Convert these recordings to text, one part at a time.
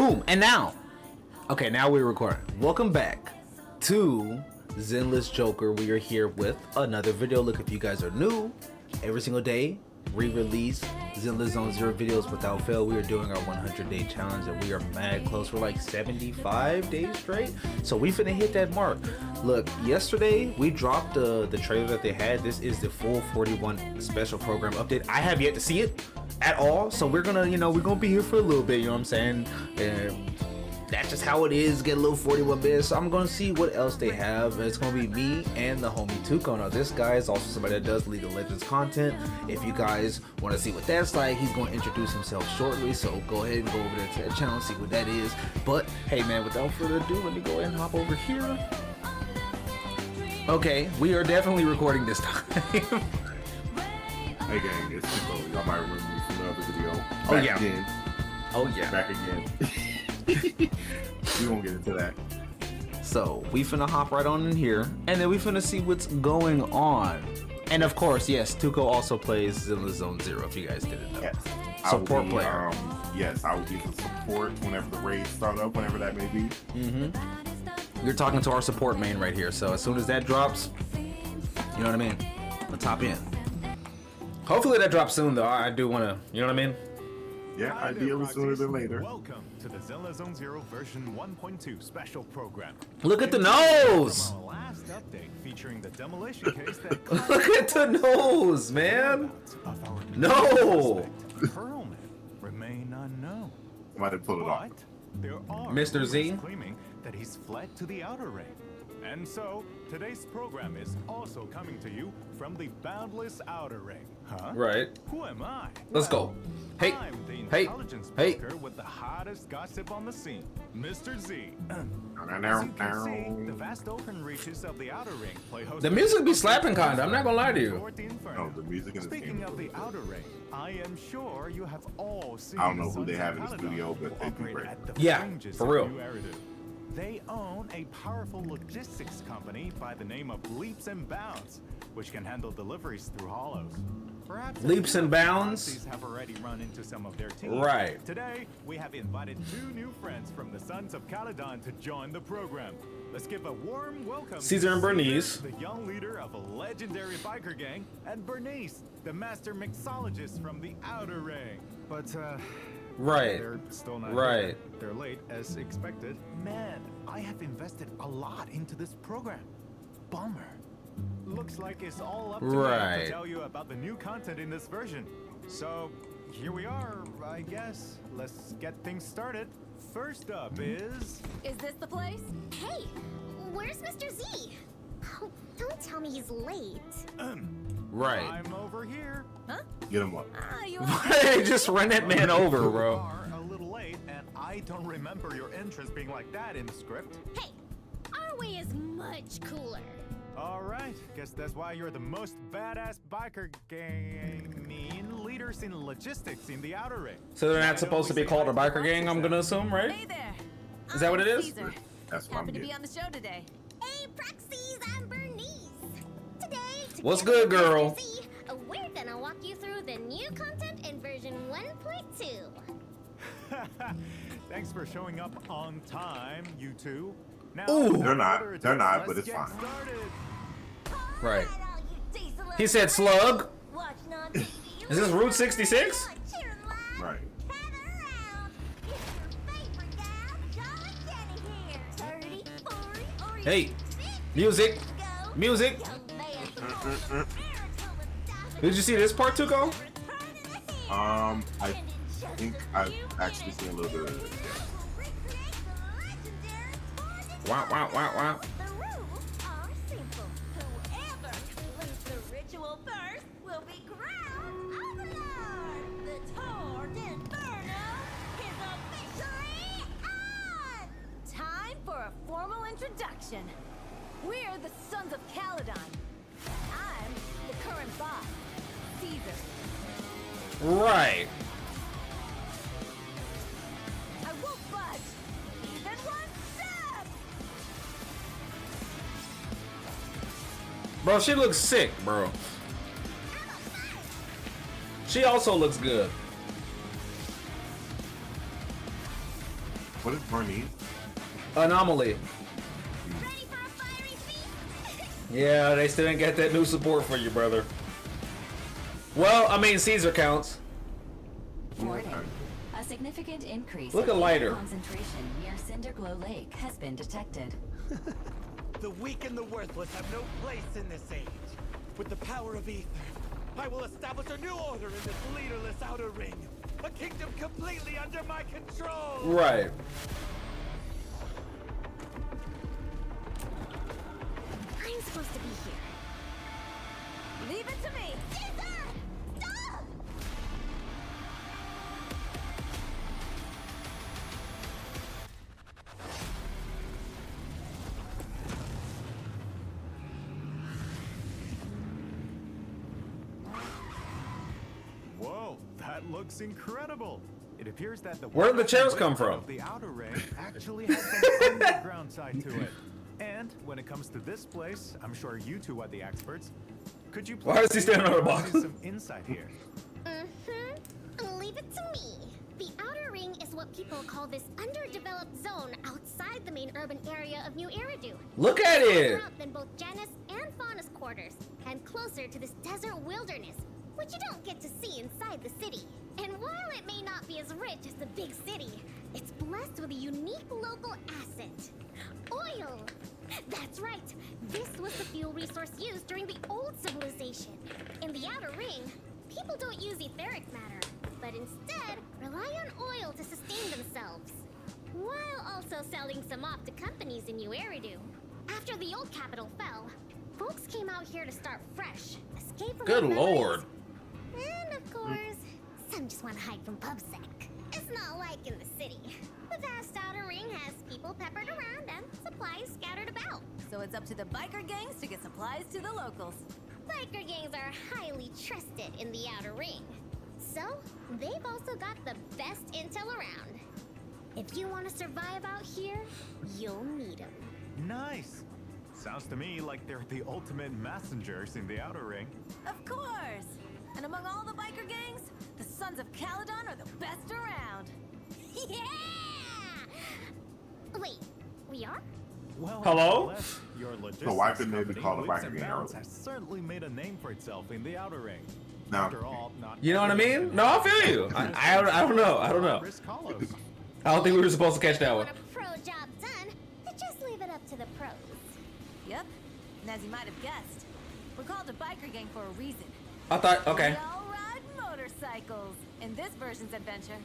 Boom, and now. Okay, now we're recording. Welcome back to Zenless Joker. We are here with another video. Look, if you guys are new, every single day, re-release Zenless Zone Zero videos without fail. We are doing our 100-day challenge and we are mad close. We're like 75 days straight. So we finna hit that mark. Look, yesterday we dropped the trailer that they had. This is the full 41 special program update. I have yet to see it at all. So we're gonna, we're gonna be here for a little bit, you know what I'm saying? And that's just how it is. Get a little 41 bits. So I'm gonna see what else they have. It's gonna be me and the homie Tuco. Now this guy is also somebody that does League of Legends content. If you guys want to see what that's like, he's gonna introduce himself shortly. So go ahead and go over there to that channel and see what that is. But hey man, without further ado, let me go ahead and hop over here. Okay, we are definitely recording this time. Hey gang, it's Tuco. Y'all might remember me from the other video. Oh yeah. Again. Oh yeah. Back again. We won't get into that. So we finna hop right on in here, and then we finna see what's going on. And of course, yes, Tuco also plays Zenless Zone Zero. If you guys didn't know, Yes. support player. Yes, I will be the support whenever the raids start up, whenever that may be. You're talking to our support main right here. So as soon as that drops, you know what I mean. Let's hop in. Hopefully that drops soon, though. I do want to, you know what I mean. Yeah, ideally sooner than later. Welcome to the Zenless Zone Zero version 1.2 special program. Look at the nose. From our last update featuring the demolition case that Look at the nose, man. of our No. suspect, Perlman, remain unknown. Might have pulled it off. But there are Mr. rumors Z? claiming that he's fled to the outer ring. And so today's program is also coming to you from the boundless outer ring. Huh? Right. Who am I? Let's go. Hey. I'm the Hey. intelligence Hey. broker with the hottest gossip on the scene, Mr. Z. As Now, you can see, the vast open reaches of the outer ring play host The to music be slapping kinda, I'm not gonna lie to you. Resort Inferno. Oh, the music in this Speaking game of is the outer ring, I am sure you have all seen I don't know the who they Sons have of in the Paladin studio, but who they'd be operate great. at the Yeah, fringes for of real. New Eridu. They own a powerful logistics company by the name of Leaps and Bounds, which can handle deliveries through hollows. Perhaps Leaps and Bounds? Nazis have already run into some of their team. Right. Today, we have invited two new friends from the Sons of Caledon to join the program. Let's give a warm welcome Ceasar to and Burnice. the young leader of a legendary biker gang, and Burnice, the master mixologist from the Outer Ring. But, Right. they're still not Right. here. They're late, as expected. Man, I have invested a lot into this program. Bummer. Looks like it's all up to me Right. to tell you about the new content in this version. So, here we are, I guess. Let's get things started. First up is... Is this the place? Hey, where's Mr. Z? Oh, don't tell me he's late. Right. I'm over here. Huh? Get him up. Ah, you Hey, just run that man over, You bro. are a little late, and I don't remember your entrance being like that in the script. Hey, our way is much cooler. All right, guess that's why you're the most badass biker gang leaders in logistics in the Outer Ring. So they're I not supposed to be called a biker gang, I'm gonna assume, right? Hey there. Is that what it I'm is? Ceasar. That's what I'm Happy to be getting. on the show today. Hey, Proxies, I'm Burnice. Today, What's together good, girl? with Mr. Z, we're gonna walk you through the new content in version 1.2. Thanks for showing up on time, you two. Now, Ooh. They're not. further ado, They're not, but let's it's get fine. started. Right. All all you diesel He said slug. watching on TV. Is this Route 66? Cheering live. Right. Heather around. It's your favorite gal, Jolly Jenny here. 30, 40, or Hey, even 50 music. years ago, Music. young man Did you see this part, Tuco? I think I've actually seen a little bit of it. Wow, wow, wow, wow. The rules are simple. Whoever completes the ritual first will be crowned Overlord. The Tord Inferno is officially on! Time for a formal introduction. We're the Sons of Caledon. I'm the current boss, Ceasar. Right. I won't budge, even one step! Bro, she looks sick, bro. She also looks good. What is Burnice? Anomaly. Ready for a fiery feast? Yeah, they still didn't get that new support for you, brother. Well, I mean, Caesar counts. Warning. A significant increase Look in at lighter. concentration near Cinderglow Lake has been detected. The weak and the worthless have no place in this age. With the power of Ether, I will establish a new order in this leaderless outer ring. A kingdom completely under my control! Right. I'm supposed to be here. Leave it to me! Ceasar! Stop! Whoa, that looks incredible. It appears that the Where did the chairs come wisdom from? of the outer ring actually has some underground side to it. And when it comes to this place, I'm sure you two are the experts. Could you please Why is he standing on a box? provide some insight here? Leave it to me. The outer ring is what people call this underdeveloped zone outside the main urban area of New Eridu. Look at it. Further out than both Janus and Faunus quarters, and closer to this desert wilderness, which you don't get to see inside the city. And while it may not be as rich as the big city, it's blessed with a unique local asset. Oil! That's right! This was the fuel resource used during the old civilization. In the outer ring, people don't use etheric matter, but instead rely on oil to sustain themselves, while also selling some off to companies in New Eridu. After the old capital fell, folks came out here to start fresh, escape from Good their memories. lord. And of course, some just want to hide from PubSec. It's not like in the city. The vast outer ring has people peppered around and supplies scattered about. So it's up to the biker gangs to get supplies to the locals. Biker gangs are highly trusted in the outer ring. So, they've also got the best intel around. If you want to survive out here, you'll need them. Nice. Sounds to me like they're the ultimate messengers in the outer ring. Of course! And among all the biker gangs, the Sons of Caledon are the best around. Yeah! Wait, we are? Well, Hello? unless your logistics So why couldn't they be company, called a Leaps biker and gang Bounds, earlier? has certainly made a name for itself in the outer ring. Now, After all, not You know what I everyone mean? can No, I have feel you. business I don't know. I don't know. Risk Hollows. I don't think we were supposed to catch that one. Want a pro job done, then just leave it up to the pros. Yep. And as you might have guessed, we're called a biker gang for a reason. I thought, okay. We all ride motorcycles. In this version's adventure,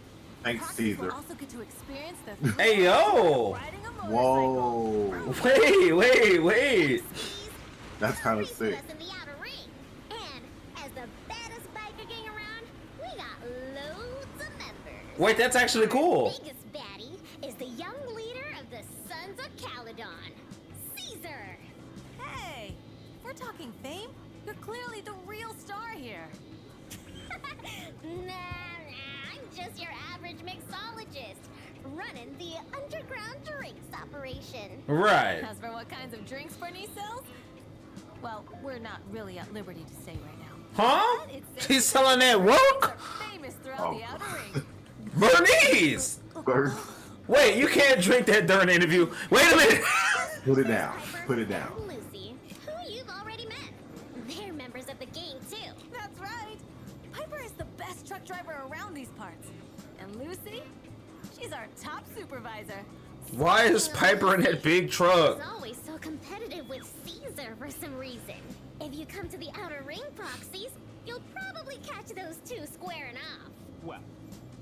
thanks, Proxies will Caesar. also get to experience the thrill Hey, yo! of riding a motorcycle. Whoa. Wait. That's kind of Free sick. us in the outer ring. And as the baddest biker gang around, we got loads of members. Wait, that's actually cool. Our biggest baddie is the young leader of the Sons of Caledon, Ceasar. Hey, if we're talking fame, you're clearly the real star here. Nah, I'm just your average mixologist, running the underground drinks operation. Right. As for what kinds of drinks Burnice sells, well, we're not really at liberty to say right now. Huh? But it's She's selling that work? are famous throughout the outer ring. Burnice! Bird, Wait, you can't drink that during the interview. Wait a minute. put it down. Piper Put it down. and Lucy, who you've already met. They're members of the gang too. That's right. Piper is the best truck driver around these parts. And Lucy, she's our top supervisor. Why is Piper in that big truck? He's always so competitive with Caesar for some reason. If you come to the outer ring proxies, you'll probably catch those two squaring off. Well,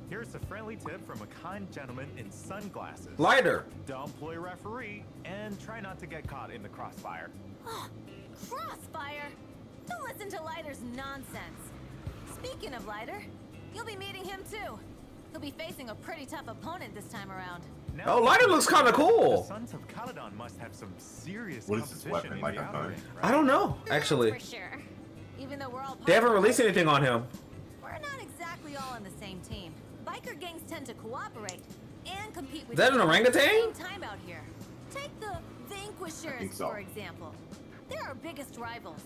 here's a friendly tip from a kind gentleman in sunglasses. Lighter. Don't play referee and try not to get caught in the crossfire. Crossfire! Don't listen to Lighter's nonsense. Speaking of Lighter, you'll be meeting him too. He'll be facing a pretty tough opponent this time around. Now, Oh, Lighter looks kinda cool. The Sons of Caledon must have some serious What is this competition weapon, in like the a outer gun? ring, I right? don't know, actually. For sure. Even though we're all They haven't partners, released anything on him. we're not exactly all on the same team. Biker gangs tend to cooperate and compete with Is that an each other at the orangutan? same time out here. Take the Vanquishers, think so. for example. They're our biggest rivals.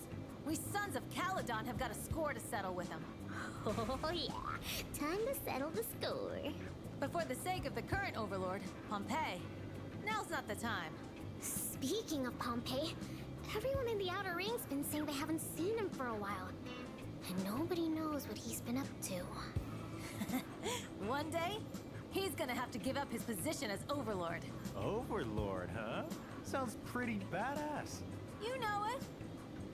We Sons of Caledon have got a score to settle with them. Oh yeah, time to settle the score. But for the sake of the current overlord, Pompeii, now's not the time. Speaking of Pompeii, everyone in the Outer Ring's been saying they haven't seen him for a while. And nobody knows what he's been up to. One day, he's gonna have to give up his position as overlord. Overlord, huh? Sounds pretty badass. You know it.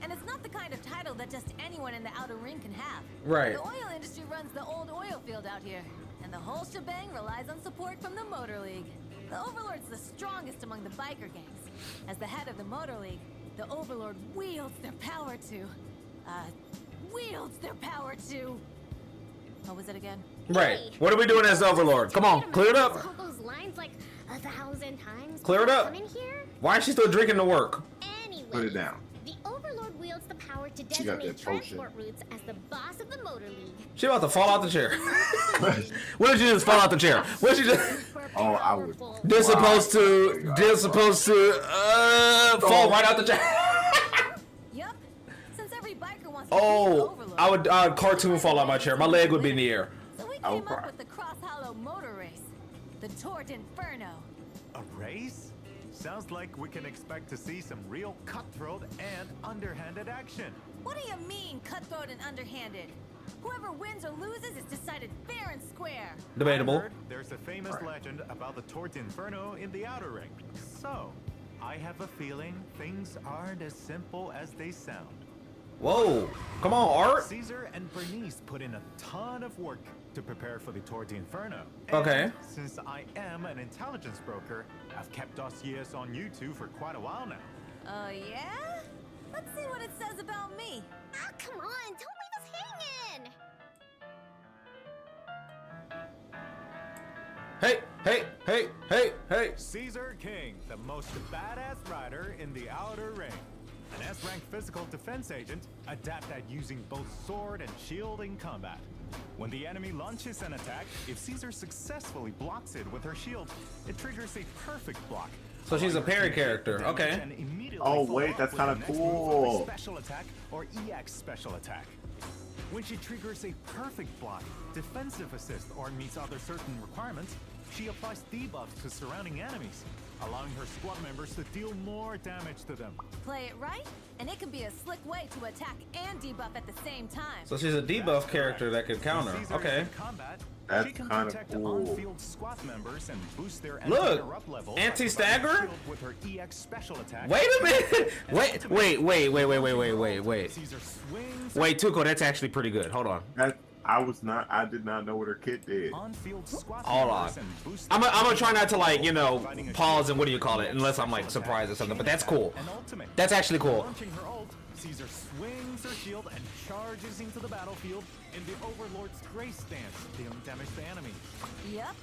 And it's not the kind of title that just anyone in the Outer Ring can have. Right. The oil industry runs the old oil field out here, and the whole shebang relies on support from the Motor League. The Overlord's the strongest among the biker gangs. As the head of the Motor League, the Overlord wields their power to... What was it again? Right. What are we doing as Overlord? Come on, clear it up. All those lines like 1,000 times. Clear it up. Come in here. Why is she still drinking to work? Anyway, Put it down. the Overlord wields the power to She got designate that potion. transport routes as the boss of the Motor League. She about to fall out the chair. What did she just fall out the chair? What did she just... Oh, I would. They're supposed to fall right out the chair. Yup. Since every biker wants to be the Oh, Overlord. I would cartoon fall out my chair. My leg would be in the air. So we I would came up cry. with the Cross Hollow Motor Race. The Tour d'Inferno. A race? Sounds like we can expect to see some real cutthroat and underhanded action. What do you mean, cutthroat and underhanded? Whoever wins or loses is decided fair and square. Debatable. I heard there's a famous legend about the Tour d'Inferno in the Outer Ring. So, I have a feeling things aren't as simple as they sound. Whoa. Come on, Art. Ceasar and Burnice put in a ton of work to prepare for the Tour d'Inferno. Okay. And since I am an intelligence broker, I've kept dossiers on you two for quite a while now. Oh, yeah? Let's see what it says about me. Ah, come on, don't leave us hanging. Hey, hey, hey, hey, hey. Ceasar King, the most badass rider in the Outer Ring. An S-rank physical defense agent, adept at using both sword and shield in combat. When the enemy launches an attack, if Ceasar successfully blocks it with her shield, it triggers a perfect block. So she's a allowing her parry to take character, damage okay. and immediately Oh, follow wait, up that's with her kinda next move of a cool. special attack or EX special attack. When she triggers a perfect block, defensive assist, or meets other certain requirements, she applies debuffs to surrounding enemies, allowing her squad members to deal more damage to them. Play it right, and it can be a slick way to attack and debuff at the same time. So she's a debuff character that could counter. When Ceasar is Okay. in combat, That's she can kinda protect cool. on-field squad members and boost their Look, anti-interrupt level by anti-stagger? providing shield with her EX special attack. Wait a minute. Wait. Caesar swings Wait, Tuco, that's actually pretty good. Hold on. I did not know what her kit did. on-field squad Hold on. members and boost I'm their gonna try not to, like, you know, providing a pause shield and what do you call it, with unless I'm, special like, surprised or attack, something, but chain that's attack, cool. and ultimate. That's actually cool. Launching her ult, Caesar swings her shield and charges into the battlefield in the Overlord's grace stance, dealing damage to enemies. Yep.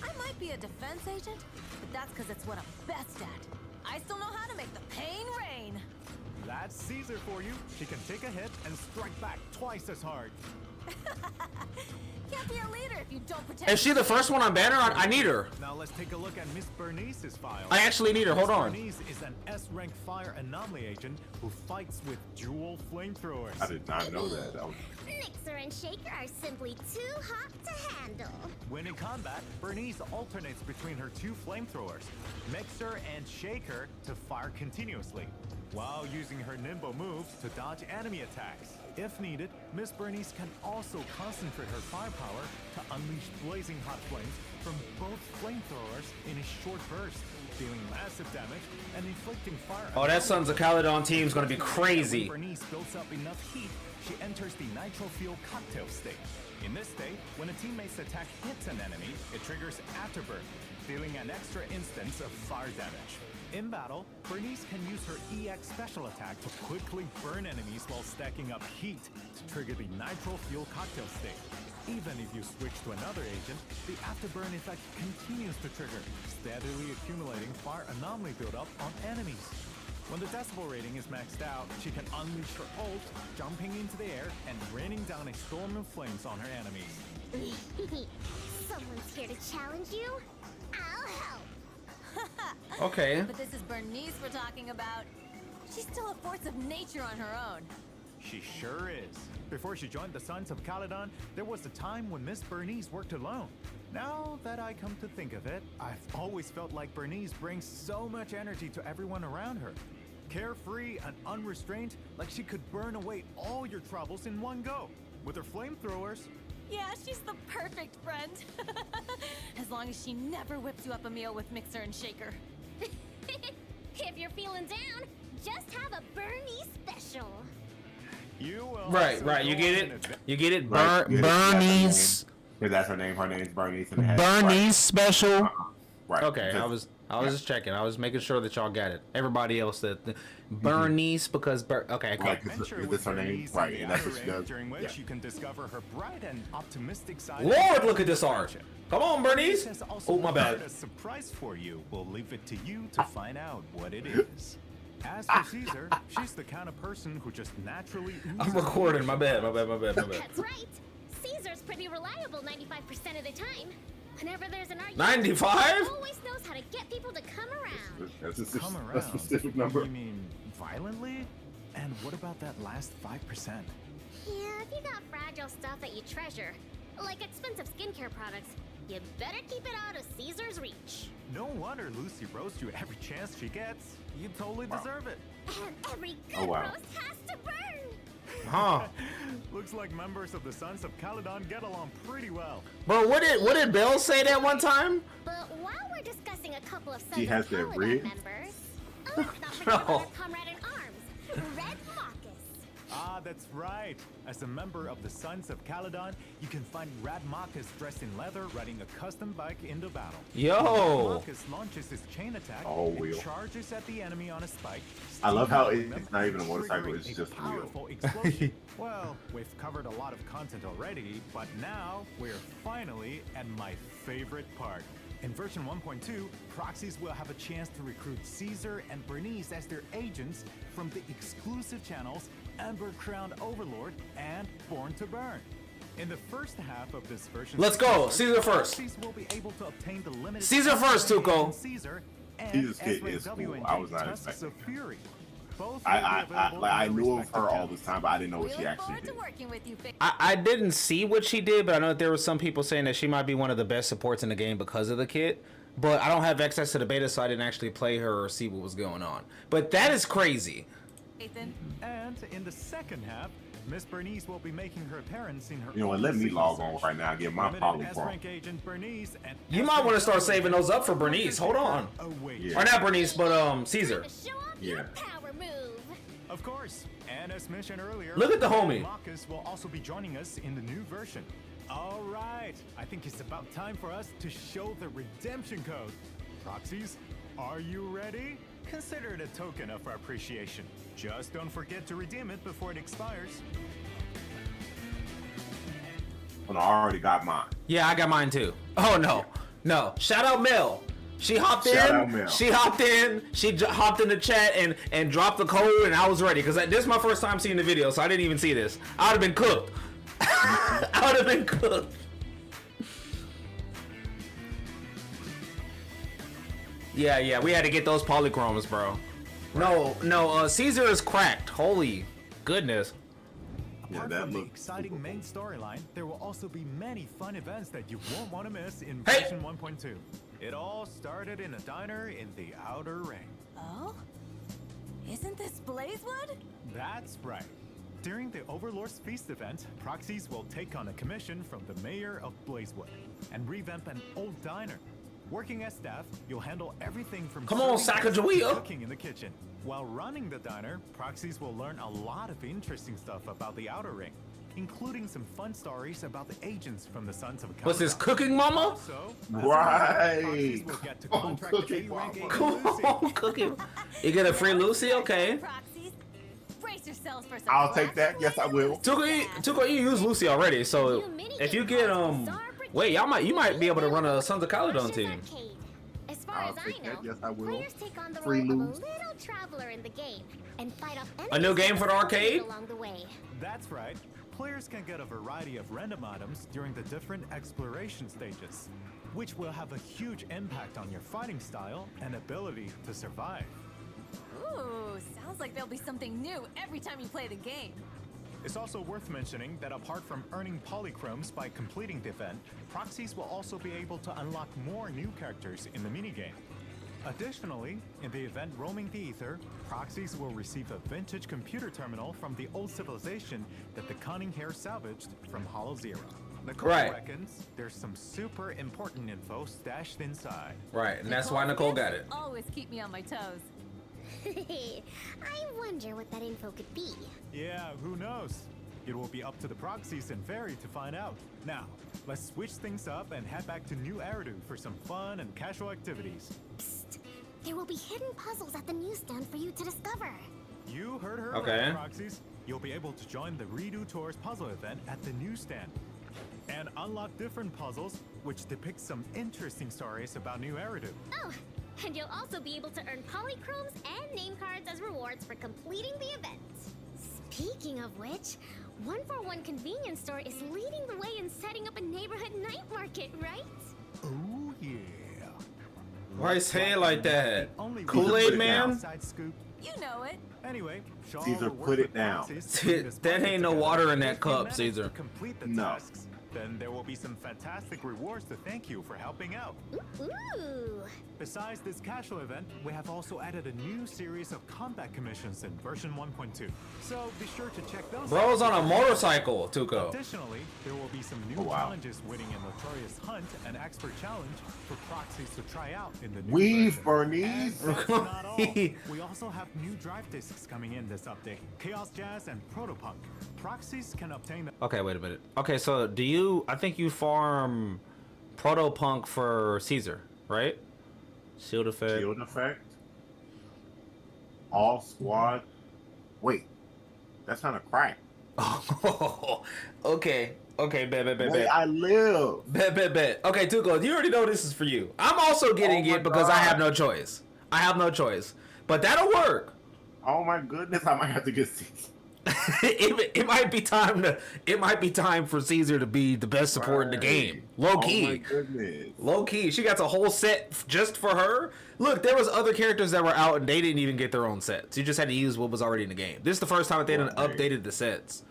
I might be a defense agent, but that's because it's what I'm best at. I still know how to make the pain rain. That's Caesar for you. She can take a hit and strike back twice as hard. Can't be a leader if you don't protect. Is she the first one on banner? I need her. Now let's take a look at Miss Burnice's file. I actually need her. Hold on. Burnice is an S-rank fire anomaly agent who fights with dual flamethrowers. I did not know that. Mixer and Shaker are simply too hot to handle. When in combat, Burnice alternates between her two flamethrowers, Mixer and Shaker, to fire continuously, while using her nimble moves to dodge enemy attacks. If needed, Miss Burnice can also concentrate her firepower to unleash blazing hot flames from both flamethrowers in a short burst, dealing massive damage and inflicting fire. Oh, that Sons of Caledon team's gonna be crazy. When Burnice builds up enough heat, she enters the nitro fuel cocktail state. In this state, when a teammate's attack hits an enemy, it triggers Afterburn, dealing an extra instance of fire damage. In battle, Burnice can use her EX special attack to quickly burn enemies while stacking up heat to trigger the nitro fuel cocktail state. Even if you switch to another agent, the Afterburn effect continues to trigger, steadily accumulating fire anomaly buildup on enemies. When the decibel rating is maxed out, she can unleash her ult, jumping into the air and raining down a storm of flames on her enemies. Someone's here to challenge you. I'll help. Okay. But this is Burnice we're talking about. She's still a force of nature on her own. She sure is. Before she joined the Sons of Caledon, there was a time when Miss Burnice worked alone. Now that I come to think of it, I've always felt like Burnice brings so much energy to everyone around her. Carefree and unrestrained, like she could burn away all your troubles in one go. With her flamethrowers, Yeah, she's the perfect friend. As long as she never whips you up a meal with mixer and shaker. If you're feeling down, just have a Burnice special. you will Right, also right. You go get on it? an adventure. You get it? Right, yeah, Burnice. Because that's her name. Her name's Burnice. And it has- Burnice special. Right. Right. Okay, Just- I was just checking. I was making sure that y'all got it. Everybody else that Burnice because okay, cool. Like, Adventure is with this her name? Burnice Right, in the and that's Outer what she Ring, does. during which Yeah. you can discover her bright and optimistic side. Lord, look at this art. Come on, Burnice. Has also Oh, my bad. prepared a surprise for you. We'll leave it to you to find out what it is. As for Caesar, she's the kind of person who just naturally. I'm oozes recording. My leadership bad. My vibes. bad. My bad. That's right. Caesar's pretty reliable 95% of the time. Whenever there's an argument, 95? he always knows how to get people to come around. That's a, Come a around. specific number. You mean violently? And what about that last 5%? Yeah, if you got fragile stuff that you treasure, like expensive skincare products, you better keep it out of Caesar's reach. No wonder Lucy roasts you every chance she gets. You totally deserve it. And every good Oh, wow. roast has to burn. Huh? Looks like members of the Sons of Caledon get along pretty well. Bro, what did Belle say that one time? But while we're discussing a couple of She Sons has of that Caledon rig? members, let's not forget about our comrade in arms, Red Marcus. Ah, that's right. As a member of the Sons of Caledon, you can find Rad Marcus dressed in leather riding a custom bike into battle. Yo. Marcus launches his chain attack Oh, and wheel. charges at the enemy on a spike. I love how stealing it's them not even a and motorcycle, triggering it's a just a wheel. powerful explosion. Well, we've covered a lot of content already, but now we're finally at my favorite part. In version 1.2, proxies will have a chance to recruit Caesar and Burnice as their agents from the exclusive channels Ember Crowned Overlord and Born to Burn. In the first half of this version, Let's go. Caesar first. proxies will be able to obtain the limited Caesar first, Tuco. Caesar and Caesar's kit Ezra is W cool. and I was J not Tusks expecting of Fury. Both will be I available like I in their knew of respective her all channels. this time, but I didn't know We what she look actually forward to did. working with you, I didn't see what she did, but I know that there were some people saying that she might be one of the best supports in the game because of the kit. But I don't have access to the beta, so I didn't actually play her or see what was going on. But that is crazy. Ethan. And in the second half, Miss Burnice will be making her appearance in her You know what? own Let me single log on search. right now and get my Limited poly S-rank agent Burnice and You might want to start saving those up for Burnice. Hold on. Await. Yeah. Or not Burnice, but Caesar. To show off Yeah. your power move. Of course. And as mentioned earlier, Look at the homie. Marcus will also be joining us in the new version. All right. I think it's about time for us to show the redemption code. Proxies, are you ready? Consider it a token of our appreciation. Just don't forget to redeem it before it expires. When I already got mine. Yeah, I got mine too. Oh no, no! Shout out Mel. She hopped Shout in. out Mel. She hopped in. She hopped in the chat and dropped the code, and I was ready because this is my first time seeing the video, so I didn't even see this. I would have been cooked. I would have been cooked. Yeah, we had to get those polychromes, bro. No, Caesar is cracked. Holy goodness. Yeah, Apart that from the looks exciting super main cool. storyline, there will also be many fun events that you won't want to miss in Hey! version 1.2. It all started in a diner in the Outer Ring. Oh? Isn't this Blazewood? That's right. During the Overlord's Feast event, proxies will take on a commission from the mayor of Blazewood and revamp an old diner. Working as staff, you'll handle everything from Come on, serving to Sacagawea. cooking in the kitchen. While running the diner, proxies will learn a lot of interesting stuff about the Outer Ring, including some fun stories about the agents from the Sons of Caledon. What's this, Cooking Mama? Also, as Right. proxies will get to Oh, contract Cooking A-rank Mama. agent Come Lucy. on, Cooking. You get a free Lucy, okay? Proxies. Brace yourselves for some I'll take that. Yes, I will. Tuco, you use Lucy already, so if you get wait, you might be able to run a Sons of Caledon team. Arcade. As far I'll as I take know, that. Yes, I will. players take on the Free role lose. of a little traveler in the game and fight off A new enemies game for the arcade? along the way. That's right. Players can get a variety of random items during the different exploration stages, which will have a huge impact on your fighting style and ability to survive. Ooh, sounds like there'll be something new every time you play the game. It's also worth mentioning that apart from earning polychromes by completing the event, proxies will also be able to unlock more new characters in the minigame. Additionally, in the event Roaming the Ether, proxies will receive a vintage computer terminal from the old civilization that the Cunning Hair salvaged from Hollow Zero. Nicole reckons there's some super important info stashed inside. Right, and that's why Nicole got it. Always keep me on my toes. I wonder what that info could be. Yeah, who knows? It will be up to the proxies and Fairy to find out. Now, let's switch things up and head back to New Eridu for some fun and casual activities. Psst. There will be hidden puzzles at the newsstand for you to discover. You heard her Okay. right, proxies. You'll be able to join the Redo Tours puzzle event at the newsstand and unlock different puzzles which depict some interesting stories about New Eridu. Oh, and you'll also be able to earn polychromes and name cards as rewards for completing the event. Speaking of which, 141 convenience store is leading the way in setting up a neighborhood night market, right? Oh yeah. Why his hair like that? Only Kool-Aid Man? Inside scoop. You know it. Anyway, Shaw Caesar, will work put it with down. proxies to bring this That project ain't no together. water in that If you cup, manage Caesar. to complete the No. tasks, then there will be some fantastic rewards to thank you for helping out. Ooh. Besides this casual event, we have also added a new series of combat commissions in version 1.2. So be sure to check those Bro's out. on a motorcycle, Tuco. Additionally, there will be some new Oh, wow. challenges waiting in Notorious Hunt and Expert Challenge for proxies to try out in the new Weave, version. Burnice. And that's not all. We also have new drive discs coming in this update. Chaos Jazz and Protopunk. Proxies can obtain them. Okay, wait a minute. Okay, so I think you farm Protopunk for Caesar, right? Shield effect. Shield effect. All squad. Wait, that's kind of crack. Okay, bet. Wait, I live. Bet. Okay, Tuco, you already know this is for you. I'm also getting Oh my it because I God. have no choice. But that'll work. Oh my goodness, I might have to get Caesar. it might be time for Caesar to be the best support in the game. Low Oh my key. goodness. Low key. She got a whole set just for her. Look, there was other characters that were out and they didn't even get their own sets. You just had to use what was already in the game. This is the first time that they done Right. updated the sets.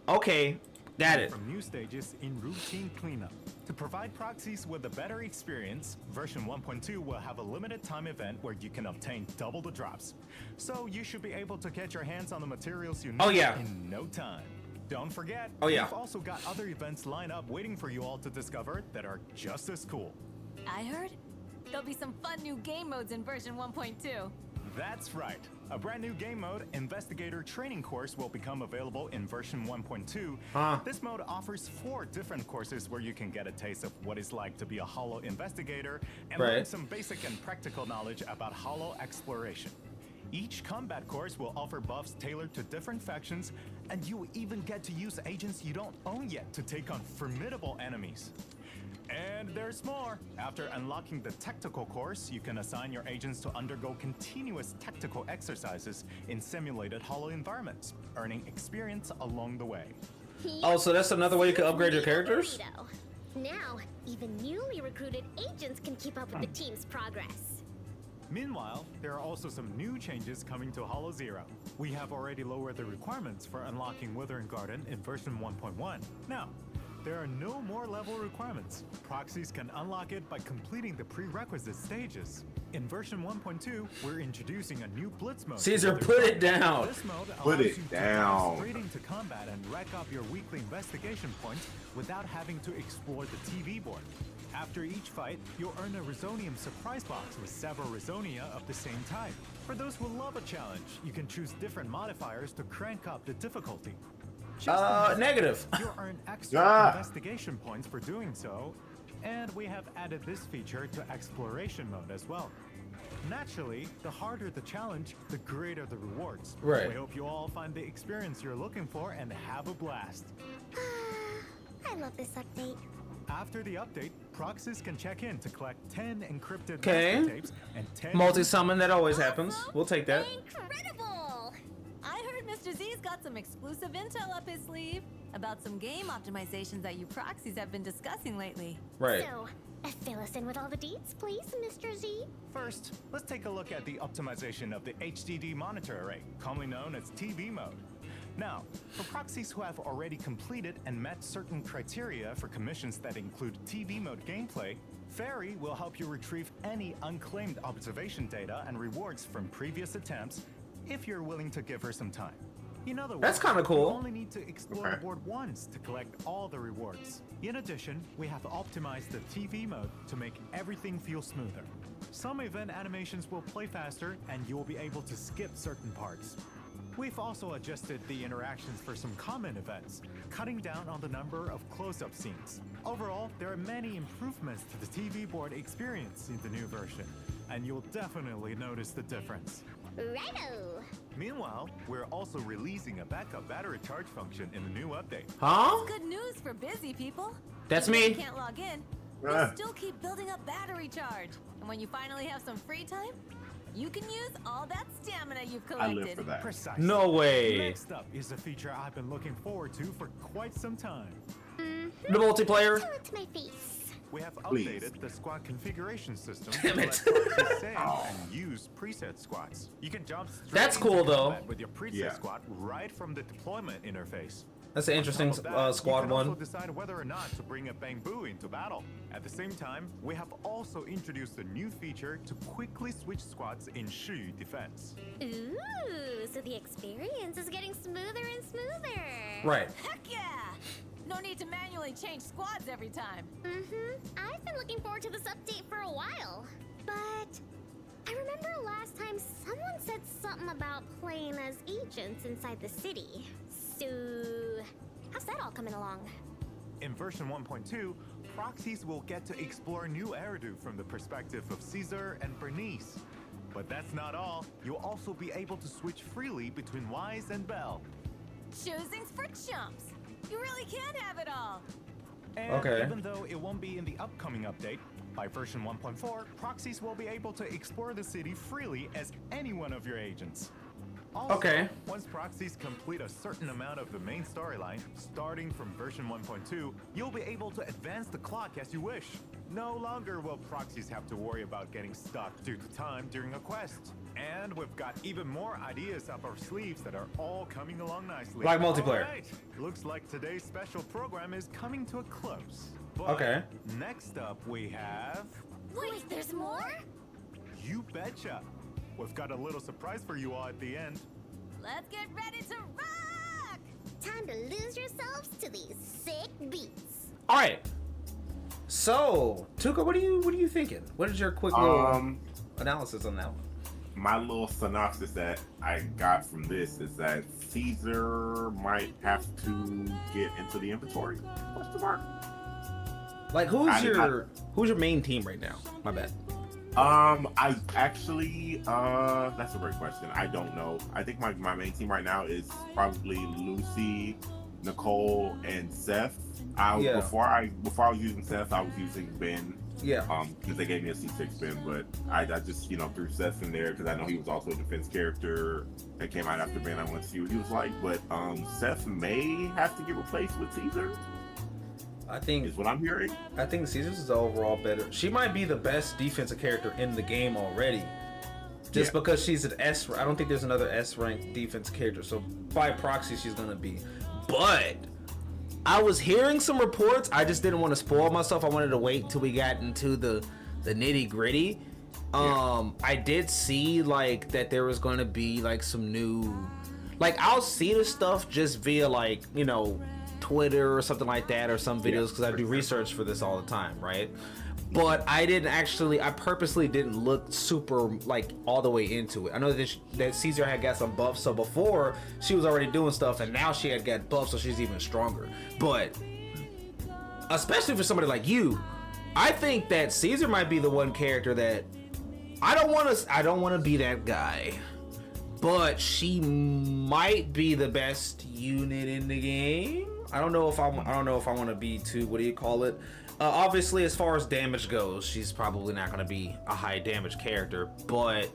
Okay, got it. From new stages in routine cleanup. To provide proxies with a better experience, version 1.2 will have a limited time event where you can obtain double the drops. So you should be able to get your hands on the materials you need Oh, yeah. in no time. Don't forget, Oh, yeah. we've also got other events lined up waiting for you all to discover that are just as cool. I heard there'll be some fun new game modes in version 1.2. That's right. A brand new game mode, Investigator Training Course, will become available in version 1.2. This mode offers 4 different courses where you can get a taste of what it's like to be a Hollow investigator and learn Right. some basic and practical knowledge about Hollow exploration. Each combat course will offer buffs tailored to different factions, and you will even get to use agents you don't own yet to take on formidable enemies. And there's more. After unlocking the tactical course, you can assign your agents to undergo continuous tactical exercises in simulated Hollow environments, earning experience along the way. Oh, so that's another way you can upgrade your characters? Now, even newly recruited agents can keep up with the team's progress. Meanwhile, there are also some new changes coming to Hollow Zero. We have already lowered the requirements for unlocking Withering Garden in version 1.1. Now, there are no more level requirements. Proxies can unlock it by completing the prerequisite stages. In version 1.2, we're introducing a new Blitz mode. Caesar, put it down. This mode Put allows it you down. to dive straight into combat and rack up your weekly investigation points without having to explore the TV board. After each fight, you'll earn a Resonium surprise box with several Resonia of the same type. For those who love a challenge, you can choose different modifiers to crank up the difficulty. Negative. You'll earn extra Ah. investigation points for doing so, and we have added this feature to exploration mode as well. Naturally, the harder the challenge, the greater the rewards. Right. We hope you all find the experience you're looking for and have a blast. I love this update. After the update, proxies can check in to collect 10 encrypted Okay. master tapes and 10 Multi-summon, that always happens. We'll take that. Incredible! I heard Mr. Z's got some exclusive intel up his sleeve about some game optimizations that you proxies have been discussing lately. Right. So, fill us in with all the deets, please, Mr. Z. First, let's take a look at the optimization of the HDD monitor array, commonly known as TV mode. Now, for proxies who have already completed and met certain criteria for commissions that include TV mode gameplay, Fairy will help you retrieve any unclaimed observation data and rewards from previous attempts if you're willing to give her some time. In other words, That's kinda cool. you only need to explore the board once to collect all the rewards. In addition, we have optimized the TV mode to make everything feel smoother. Some event animations will play faster and you will be able to skip certain parts. We've also adjusted the interactions for some common events, cutting down on the number of close-up scenes. Overall, there are many improvements to the TV board experience in the new version, and you'll definitely notice the difference. Righto! Meanwhile, we're also releasing a backup battery charge function in the new update. Huh? Good news for busy people. That's Even if me. you can't log in, Ah. you'll still keep building up battery charge. And when you finally have some free time, you can use all that stamina you've I collected. live for that. Precisely. No way. Next up is a feature I've been looking forward to for quite some time. The multiplayer. Tell it to my face. We have Please. updated the squad configuration system Damn to it. let proxies save and use preset squads. You can jump straight That's into cool, though. combat with your preset Yeah. squad right from the deployment interface. That's an interesting On top of that, squad you can one. also decide whether or not to bring a Bamboo into battle. At the same time, we have also introduced a new feature to quickly switch squads in Shu defense. Ooh, so the experience is getting smoother and smoother. Right. Heck yeah! No need to manually change squads every time. I've been looking forward to this update for a while. But I remember last time someone said something about playing as agents inside the city. So, how's that all coming along? In version 1.2, proxies will get to explore new Eridu from the perspective of Ceasar and Burnice. But that's not all. You'll also be able to switch freely between Wise and Bell. Choosing's for chumps. You really can have it all. And Okay. even though it won't be in the upcoming update, by version 1.4, proxies will be able to explore the city freely as any one of your agents. Also, Okay. once proxies complete a certain amount of the main storyline, starting from version 1.2, you'll be able to advance the clock as you wish. No longer will proxies have to worry about getting stuck due to time during a quest. And we've got even more ideas up our sleeves that are all coming along nicely. Like multiplayer. All right. Looks like today's special program is coming to a close. But Okay. next up we have... Wait, there's more? You betcha. We've got a little surprise for you all at the end. Let's get ready to rock! Time to lose yourselves to these sick beats. All right. So, Tuka, what are you thinking? What is your quick little analysis on that one? My little synopsis that I got from this is that Caesar might have to get into the inventory. Question mark. Like, who's your main team right now? My bad. I actually, that's a great question. I don't know. I think my main team right now is probably Lucy, Nicole, and Seth. Before I was using Seth, I was using Ben. Yeah. Because they gave me a C6 Ben, but I just threw Seth in there because I know he was also a defense character that came out after Ben. I wanted to see what he was like, but Seth may have to get replaced with Caesar. I think Is what I'm hearing. I think Caesar's is overall better. She might be the best defensive character in the game already. Just because she's an S. I don't think there's another S ranked defense character. So by proxy, she's gonna be. But I was hearing some reports. I just didn't want to spoil myself. I wanted to wait till we got into the nitty gritty. I did see like that there was gonna be like some new. Like I'll see the stuff just via like Twitter or something like that, or some videos, because I do research for this all the time, right? But I purposely didn't look super like all the way into it. I know that Caesar had got some buffs, so before she was already doing stuff, and now she had got buffs, so she's even stronger. But especially for somebody like you, I think that Caesar might be the one character that I don't want to be that guy, but she might be the best unit in the game. I don't know if I want to be too. What do you call it? Obviously, as far as damage goes, she's probably not going to be a high damage character. But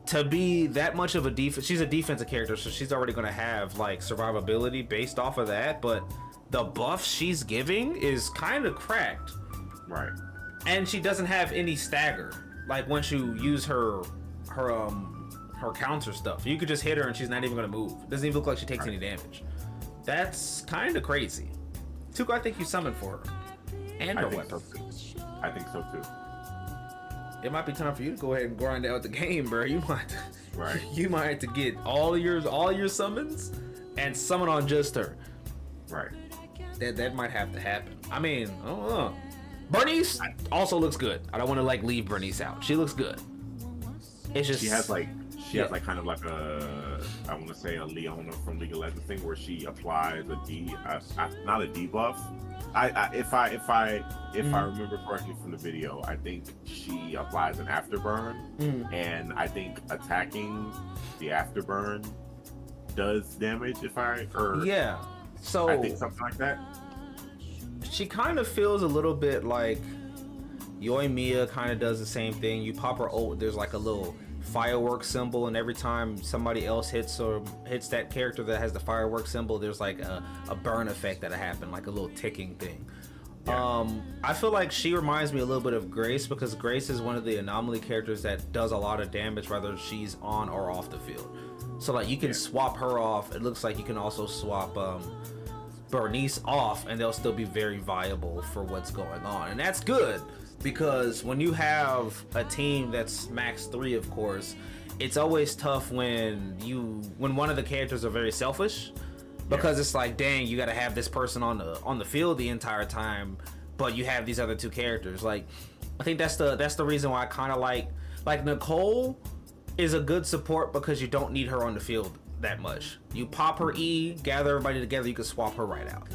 to be that much of a defense, she's a defensive character, so she's already going to have like survivability based off of that. But the buff she's giving is kind of cracked, Right. and she doesn't have any stagger. Like once you use her her counter stuff. You could just hit her and she's not even gonna move. It doesn't even look like she takes any damage. That's kind of crazy. Tuco, I think you summoned for her and her weapon. I think so too. It might be time for you to go ahead and grind out the game, bro. You might, right? You might have to get all your summons and summon on just her. Right. That might have to happen. I mean, I don't know. Burnice also looks good. I don't want to like leave Burnice out. She looks good. It's just she has like kind of like a, I want to say a Leona from League of Legends thing where she applies not a debuff. If I remember correctly from the video, I think she applies an afterburn, and I think attacking the afterburn does damage. So I think something like that. She kind of feels a little bit like Yoimiya kind of does the same thing. You pop her ult, there's like a little firework symbol, and every time somebody else hits that character that has the firework symbol, there's like a burn effect that happen, like a little ticking thing. I feel like she reminds me a little bit of Grace, because Grace is one of the anomaly characters that does a lot of damage whether she's on or off the field. So like you can swap her off. It looks like you can also swap Burnice off, and they'll still be very viable for what's going on, and that's good. Because when you have a team that's max 3, of course, it's always tough when one of the characters are very selfish, because it's like, dang, you got to have this person on the field the entire time, but you have these other 2 characters. Like, I think that's the reason why I kind of like Nicole is a good support, because you don't need her on the field that much. You pop her E, gather everybody together, you can swap her right out.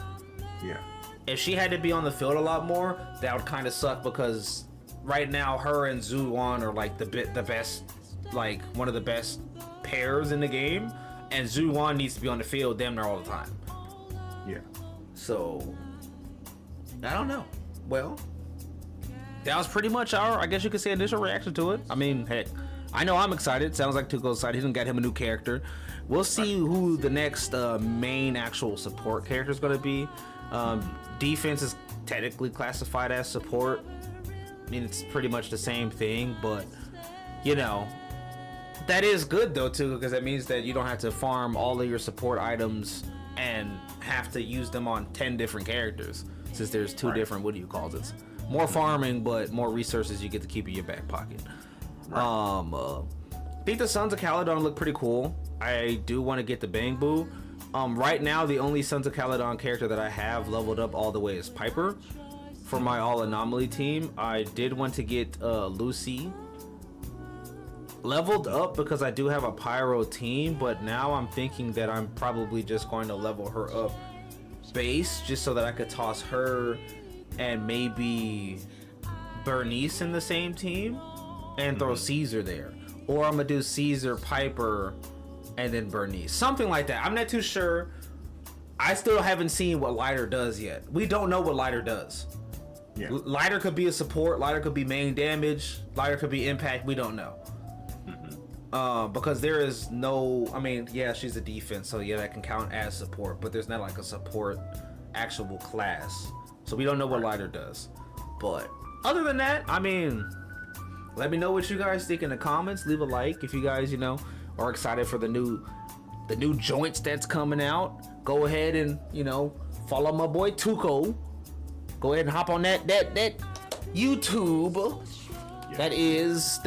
Yeah. If she had to be on the field a lot more, that would kind of suck, because right now her and Zhuan are like the best, like one of the best pairs in the game, and Zhuan needs to be on the field damn near all the time. Yeah. So I don't know. Well, that was pretty much our, I guess you could say, initial reaction to it. I mean, heck, I know I'm excited. Sounds like Tuco's excited. He done got him a new character. We'll see who the next main actual support character is going to be. Defense is technically classified as support. I mean, it's pretty much the same thing, but you know, that is good though too, because that means that you don't have to farm all of your support items and have to use them on 10 different characters, since there's 2 different, what do you call it? More farming, but more resources you get to keep in your back pocket. I think the Sons of Caledon look pretty cool. I do want to get the Bang Boo. Right now, the only Sons of Caledon character that I have leveled up all the way is Piper for my all anomaly team. I did want to get Lucy leveled up because I do have a Pyro team, but now I'm thinking that I'm probably just going to level her up base, just so that I could toss her and maybe Burnice in the same team and throw Ceasar there. Or I'm gonna do Ceasar, Piper, and then Burnice, something like that. I'm not too sure. I still haven't seen what Lighter does yet. We don't know what Lighter does. Lighter could be a support, Lighter could be main damage, Lighter could be impact. We don't know. Because there is no, I mean, yeah, she's a defense, so yeah, that can count as support, but there's not like a support actual class, so we don't know what Lighter does. But other than that, I mean, let me know what you guys think in the comments. Leave a like if you guys, you know, are excited for the new joints that's coming out. Go ahead and, you know, follow my boy Tuco. Go ahead and hop on that YouTube. That is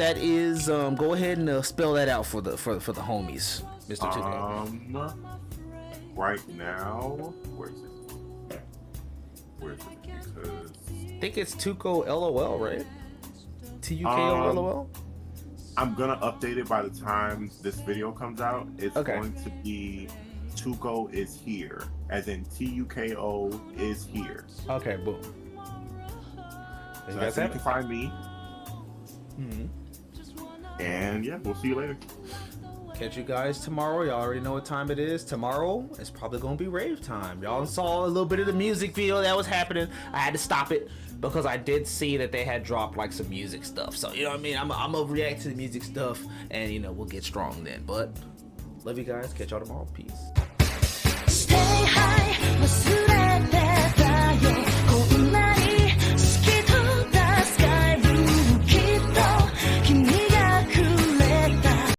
go ahead and spell that out for the homies, Mr. Tuco. Right now, where is it? Because I think it's Tuco LOL, right? TUKO LOL. I'm gonna update it by the time this video comes out. It's going to be Tuco is here, as in TUKO is here. Okay, boom. So that's how you can find me. And yeah, we'll see you later. Catch you guys tomorrow. Y'all already know what time it is. Tomorrow it's probably gonna be rave time. Y'all saw a little bit of the music video that was happening. I had to stop it because I did see that they had dropped like some music stuff. So you know what I mean? I'm gonna react to the music stuff, and you know, we'll get strong then. But love you guys. Catch y'all tomorrow. Peace. Stay high,